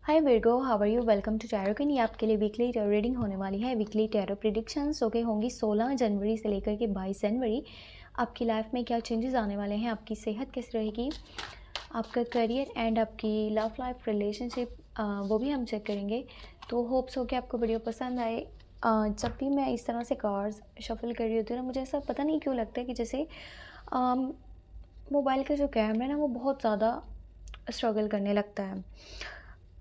Hi Virgo, how are you? Welcome to tarot kin. ये आपके लिए वीकली टैरो रीडिंग होने वाली है। वीकली टैरो प्रिडिक्शंस ओके होंगी 16 जनवरी से लेकर के 22 जनवरी। आपकी लाइफ में क्या चेंजेस आने वाले हैं, आपकी सेहत कैसी रहेगी, आपका करियर एंड आपकी लव लाइफ रिलेशनशिप, वो भी हम चेक करेंगे। तो होप्स हो कि आपको वीडियो पसंद आए। जब भी मैं इस तरह से कार्ड्स शफल कर रही होती हूँ ना, मुझे ऐसा पता नहीं क्यों लगता है कि जैसे मोबाइल का जो कैमरा है ना, वो बहुत ज़्यादा स्ट्रगल करने लगता है।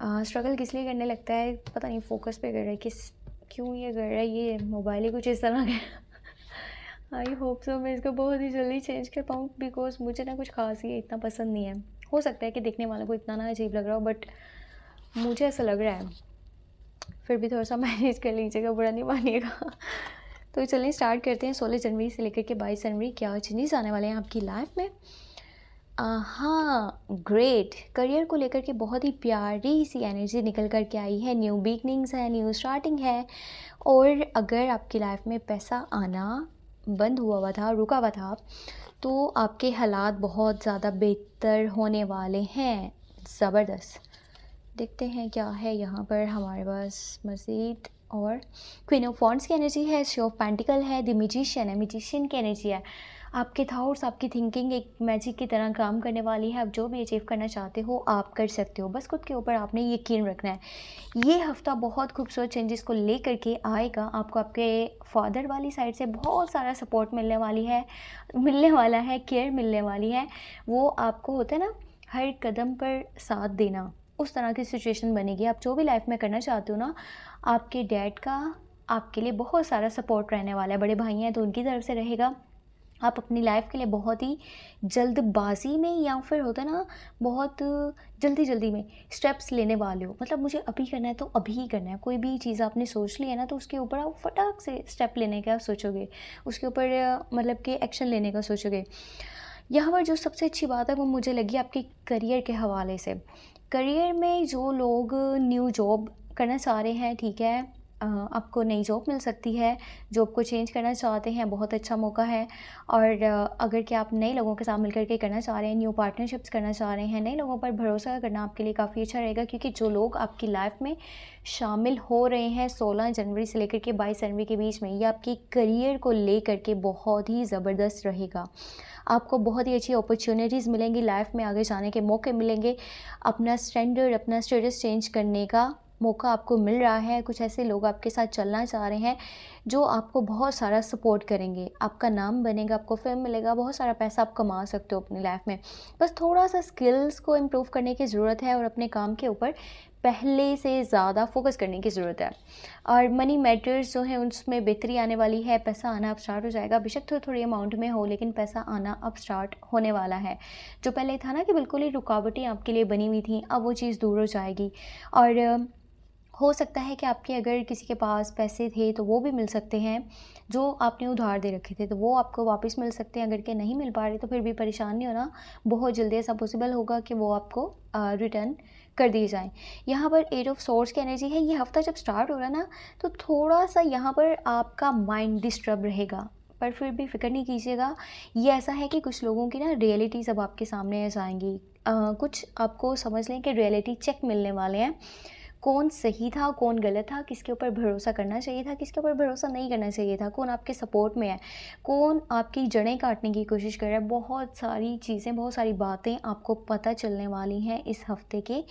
स्ट्रगल किस लिए करने लगता है पता नहीं, फोकस पे कर रहा है, किस क्यों ये कर रहा है, ये मोबाइल ही कुछ इस तरह का। आई होप सो मैं इसको बहुत ही जल्दी चेंज कर पाऊँ, बिकॉज मुझे ना कुछ खास ये इतना पसंद नहीं है। हो सकता है कि देखने वालों को इतना ना अजीब लग रहा हो, बट मुझे ऐसा लग रहा है। फिर भी थोड़ा सा मैनेज कर लीजिएगा, बुरा नहीं मानिएगा। तो चलिए स्टार्ट करते हैं। 16 जनवरी से लेकर के 22 जनवरी क्या चेंजेस आने वाले हैं आपकी लाइफ में। हाँ, ग्रेट। करियर को लेकर के बहुत ही प्यारी सी एनर्जी निकल कर के आई है। न्यू बिगनिंग्स है, न्यू स्टार्टिंग है। और अगर आपकी लाइफ में पैसा आना बंद हुआ था, रुका हुआ था, तो आपके हालात बहुत ज़्यादा बेहतर होने वाले हैं। ज़बरदस्त। देखते हैं क्या है यहाँ पर हमारे पास मज़ीद। और क्वीन ऑफ वॉन्ड्स की एनर्जी है, शो ऑफ पेंटिकल है, द मैजिशियन है, मैजिशियन की एनर्जी है। आपके थॉट्स, आपकी थिंकिंग एक मैजिक की तरह काम करने वाली है। आप जो भी अचीव करना चाहते हो आप कर सकते हो, बस खुद के ऊपर आपने यकीन रखना है। ये हफ्ता बहुत खूबसूरत चेंजेस को लेकर के आएगा। आपको आपके फादर वाली साइड से बहुत सारा सपोर्ट मिलने वाला है, केयर मिलने वाली है। वो आपको होता है ना, हर कदम पर साथ देना, उस तरह की सिचुएशन बनेगी। आप जो भी लाइफ में करना चाहते हो ना, आपके डैड का आपके लिए बहुत सारा सपोर्ट रहने वाला है। बड़े भाई हैं तो उनकी तरफ से रहेगा। आप अपनी लाइफ के लिए बहुत ही जल्दबाजी में, या फिर होता है ना, बहुत जल्दी जल्दी में स्टेप्स लेने वाले हो। मतलब मुझे अभी करना है तो अभी ही करना है। कोई भी चीज़ आपने सोच ली है ना, तो उसके ऊपर आप फटाक से स्टेप लेने का सोचोगे, उसके ऊपर मतलब कि एक्शन लेने का सोचोगे। यहाँ पर जो सबसे अच्छी बात है वो मुझे लगी आपके करियर के हवाले से। करियर में जो लोग न्यू जॉब करना चाह रहे हैं, ठीक है, आपको नई जॉब मिल सकती है। जॉब को चेंज करना चाहते हैं, बहुत अच्छा मौका है। और अगर कि आप नए लोगों के साथ मिलकर के करना चाह रहे हैं, न्यू पार्टनरशिप्स करना चाह रहे हैं, नए लोगों पर भरोसा करना आपके लिए काफ़ी अच्छा रहेगा। क्योंकि जो लोग आपकी लाइफ में शामिल हो रहे हैं 16 जनवरी से लेकर के 22 जनवरी के बीच में, ये आपकी करियर को लेकर के बहुत ही ज़बरदस्त रहेगा। आपको बहुत ही अच्छी अपॉर्चुनिटीज़ मिलेंगी, लाइफ में आगे जाने के मौके मिलेंगे। अपना स्टैंडर्ड, अपना स्टेटस चेंज करने का मौका आपको मिल रहा है। कुछ ऐसे लोग आपके साथ चलना चाह रहे हैं जो आपको बहुत सारा सपोर्ट करेंगे। आपका नाम बनेगा, आपको फेम मिलेगा, बहुत सारा पैसा आप कमा सकते हो अपनी लाइफ में। बस थोड़ा सा स्किल्स को इम्प्रूव करने की ज़रूरत है और अपने काम के ऊपर पहले से ज़्यादा फोकस करने की ज़रूरत है। और मनी मैटर्स जो हैं उसमें बेहतरी आने वाली है। पैसा आना अब स्टार्ट हो जाएगा, बेशक थोड़ी थोड़ी अमाउंट में हो, लेकिन पैसा आना अब स्टार्ट होने वाला है। जो पहले था ना कि बिल्कुल ही रुकावटें आपके लिए बनी हुई थी, अब वो चीज़ दूर हो जाएगी। और हो सकता है कि आपके अगर किसी के पास पैसे थे तो वो भी मिल सकते हैं। जो आपने उधार दे रखे थे तो वो आपको वापस मिल सकते हैं। अगर के नहीं मिल पा रहे तो फिर भी परेशान नहीं होना, बहुत जल्दी ऐसा पॉसिबल होगा कि वो आपको रिटर्न कर दिए जाएँ। यहाँ पर एट ऑफ सोर्स की एनर्जी है। ये हफ्ता जब स्टार्ट हो रहा है ना, तो थोड़ा सा यहाँ पर आपका माइंड डिस्टर्ब रहेगा, पर फिर भी फ़िक्र नहीं कीजिएगा। ये ऐसा है कि कुछ लोगों की ना रियलिटीज़ अब आपके सामने आ जाएँगी। कुछ आपको समझ लें कि रियलिटी चेक मिलने वाले हैं। कौन सही था, कौन गलत था, किसके ऊपर भरोसा करना चाहिए था, किसके ऊपर भरोसा नहीं करना चाहिए था, कौन आपके सपोर्ट में है, कौन आपकी जड़ें काटने की कोशिश कर रहा है। बहुत सारी चीज़ें, बहुत सारी बातें आपको पता चलने वाली हैं इस हफ्ते के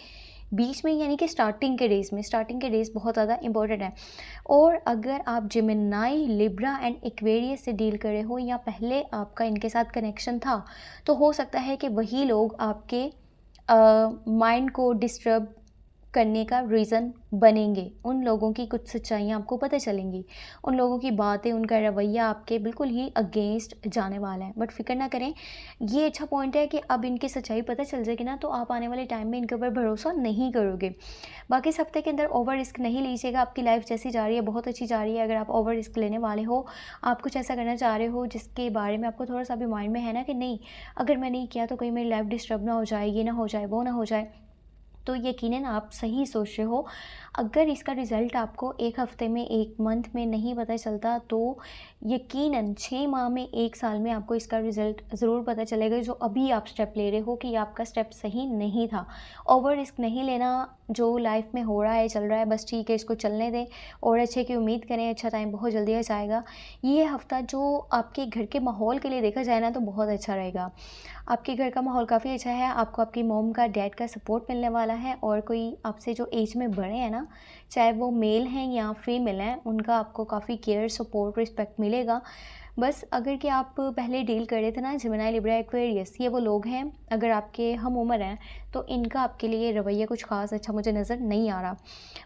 बीच में, यानी कि स्टार्टिंग के डेज़ बहुत ज़्यादा इंपॉर्टेंट है। और अगर आप जेमिनी, लिब्रा एंड एक्वेरियस से डील कर रहे हो, या पहले आपका इनके साथ कनेक्शन था, तो हो सकता है कि वही लोग आपके माइंड को डिस्टर्ब करने का रीज़न बनेंगे। उन लोगों की कुछ सच्चाइयाँ आपको पता चलेंगी, उन लोगों की बातें, उनका रवैया आपके बिल्कुल ही अगेंस्ट जाने वाला है। बट फिक्र ना करें, ये अच्छा पॉइंट है कि अब इनकी सच्चाई पता चल जाएगी ना, तो आप आने वाले टाइम में इनके ऊपर भरोसा नहीं करोगे। बाकी इस हफ्ते के अंदर ओवर रिस्क नहीं लीजिएगा। आपकी लाइफ जैसी जा रही है, बहुत अच्छी जा रही है। अगर आप ओवर रिस्क लेने वाले हो, आप कुछ ऐसा करना चाह रहे हो जिसके बारे में आपको थोड़ा सा भी माइंड में है ना कि नहीं, अगर मैं नहीं किया तो कहीं मेरी लाइफ डिस्टर्ब ना हो जाए, ये ना हो जाए, वो ना हो जाए, तो यकीनन आप सही सोच रहे हो। अगर इसका रिज़ल्ट आपको 1 हफ़्ते में, 1 मंथ में नहीं पता चलता, तो यकीनन 6 माह में, 1 साल में आपको इसका रिज़ल्ट ज़रूर पता चलेगा। जो अभी आप स्टेप ले रहे हो कि आपका स्टेप सही नहीं था। ओवर रिस्क नहीं लेना, जो लाइफ़ में हो रहा है, चल रहा है, बस ठीक है, इसको चलने दें और अच्छे की उम्मीद करें, अच्छा टाइम बहुत जल्दी आ जाएगा। ये हफ़्ता जो आपके घर के माहौल के लिए देखा जाए ना, तो बहुत अच्छा रहेगा। आपके घर का माहौल काफ़ी अच्छा है, आपको आपकी मॉम का, डैड का सपोर्ट मिलने वाला है और कोई आपसे जो एज में बड़े हैं ना, चाहे वो मेल हैं या फीमेल हैं, उनका आपको काफ़ी केयर, सपोर्ट, रिस्पेक्ट मिलेगा। बस अगर कि आप पहले डील कर रहे थे ना जेमिनी, लिब्रा, एक्वेरियस, ये वो लोग हैं, अगर आपके हम उम्र हैं, तो इनका आपके लिए रवैया कुछ ख़ास अच्छा मुझे नज़र नहीं आ रहा।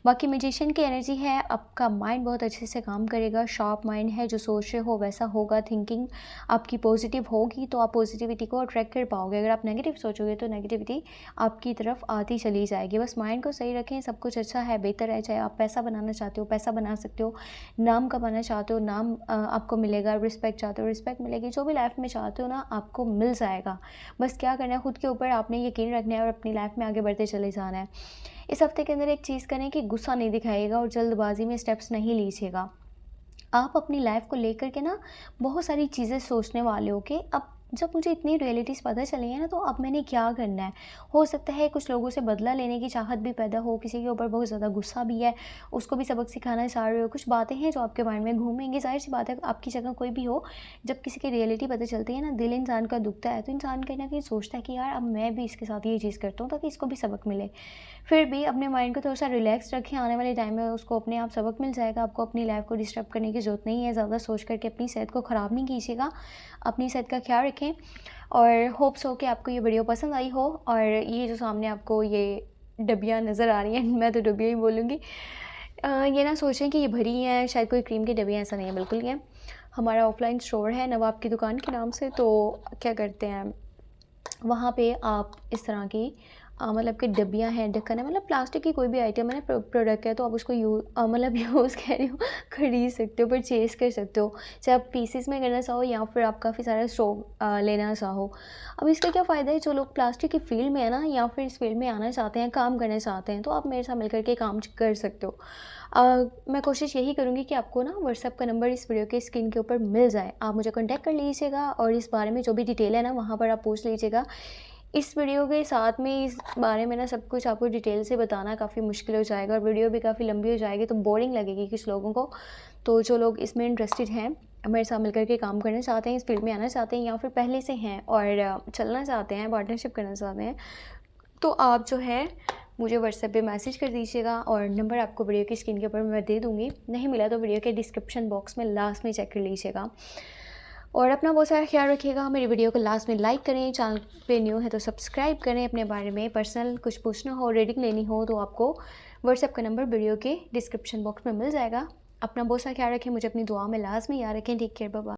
बाकी मैजिशियन की एनर्जी है, आपका माइंड बहुत अच्छे से काम करेगा, शार्प माइंड है, जो सोच रहे हो वैसा होगा, थिंकिंग आपकी पॉजिटिव होगी तो आप पॉजिटिविटी को अट्रैक्ट कर पाओगे। अगर आप नेगेटिव सोचोगे तो नेगेटिविटी आपकी तरफ आती चली जाएगी। बस माइंड को सही रखें, सब कुछ अच्छा है, बेहतर है। चाहे आप पैसा बनाना चाहते हो, पैसा बना सकते हो, नाम कमाना चाहते हो, नाम आपको मिलेगा, रिस्पेक्ट चाहते हो, रिस्पेक्ट मिलेगी। जो भी लाइफ में चाहते हो ना, आपको मिल जाएगा। बस क्या करना है, खुद के ऊपर आपने यकीन रखना है और अपनी लाइफ में आगे बढ़ते चले जाना है। इस हफ्ते के अंदर एक चीज़ करें कि गुस्सा नहीं दिखाइएगा और जल्दबाजी में स्टेप्स नहीं लीजिएगा। आप अपनी लाइफ को लेकर के ना बहुत सारी चीज़ें सोचने वाले हो कि अब जब मुझे इतनी रियलिटीज़ पता चली है ना, तो अब मैंने क्या करना है। हो सकता है कुछ लोगों से बदला लेने की चाहत भी पैदा हो, किसी के ऊपर बहुत ज़्यादा गुस्सा भी है, उसको भी सबक सिखाना चाह रहे हो, कुछ बातें हैं जो आपके माइंड में घूमेंगी। जाहिर सी बात है, आपकी जगह कोई भी हो, जब किसी की रियलिटी पता चलती है ना, दिल इंसान का दुखता है, तो इंसान कहीं ना कहीं सोचता है कि यार अब मैं भी इसके साथ ये चीज़ करता हूँ ताकि इसको भी सबक मिले। फिर भी अपने माइंड को थोड़ा-सा रिलैक्स रखें, आने वाले टाइम में उसको अपने आप सबक मिल जाएगा। आपको अपनी लाइफ़ को डिस्टर्ब करने की ज़रूरत नहीं है, ज़्यादा सोच कर के अपनी सेहत को ख़राब नहीं कीजिएगा। अपनी सेहत का ख़्याल रखें और होप्स हो कि आपको ये वीडियो पसंद आई हो। और ये जो सामने आपको ये डब्बियाँ नज़र आ रही हैं, मैं तो डब्बियाँ ही बोलूँगी। ये ना सोचें कि ये भरी हैं, शायद कोई क्रीम की डब्बियाँ, ऐसा नहीं है, बिल्कुल नहीं है। हमारा ऑफ़लाइन स्टोर है नवाब की दुकान के नाम से, तो क्या करते हैं, वहाँ पे आप इस तरह की मतलब कि डब्बियाँ हैं, ढक्कन है, मतलब प्लास्टिक की कोई भी आइटम है ना, प्रोडक्ट है, तो आप उसको मतलब यूज़ कह रही हूँ, खरीद सकते हो, परचेज़ कर सकते हो। चाहे आप पीसेस में करना चाहो या फिर आप काफ़ी सारा स्टॉक लेना चाहो। अब इसका क्या फ़ायदा है, जो लोग प्लास्टिक की फ़ील्ड में है ना, या फिर इस फ़ील्ड में आना चाहते हैं, काम करना चाहते हैं, तो आप मेरे साथ मिल कर के काम कर सकते हो। मैं कोशिश यही करूँगी कि आपको ना व्हाट्सएप का नंबर इस वीडियो के स्क्रीन के ऊपर मिल जाए। आप मुझे कॉन्टैक्ट कर लीजिएगा और इस बारे में जो भी डिटेल है ना, वहाँ पर आप पूछ लीजिएगा। इस वीडियो के साथ में इस बारे में ना सब कुछ आपको डिटेल से बताना काफ़ी मुश्किल हो जाएगा और वीडियो भी काफ़ी लंबी हो जाएगी, तो बोरिंग लगेगी कुछ लोगों को। तो जो लोग इसमें इंटरेस्टेड हैं, मेरे साथ मिलकर के काम करना चाहते हैं, इस फील्ड में आना चाहते हैं या फिर पहले से हैं और चलना चाहते हैं, पार्टनरशिप करना चाहते हैं, तो आप जो है मुझे व्हाट्सएप पे मैसेज कर दीजिएगा और नंबर आपको वीडियो की स्क्रीन के ऊपर मैं दे दूँगी। नहीं मिला तो वीडियो के डिस्क्रिप्शन बॉक्स में लास्ट में चेक कर लीजिएगा। और अपना बहुत सारा ख्याल रखिएगा। मेरी वीडियो को लास्ट में लाइक करें, चैनल पे न्यू है तो सब्सक्राइब करें। अपने बारे में पर्सनल कुछ पूछना हो, रीडिंग लेनी हो, तो आपको व्हाट्सएप का नंबर वीडियो के डिस्क्रिप्शन बॉक्स में मिल जाएगा। अपना बहुत सारा ख्याल रखें, मुझे अपनी दुआ में लाज़मी याद रखें। Take care, bye bye.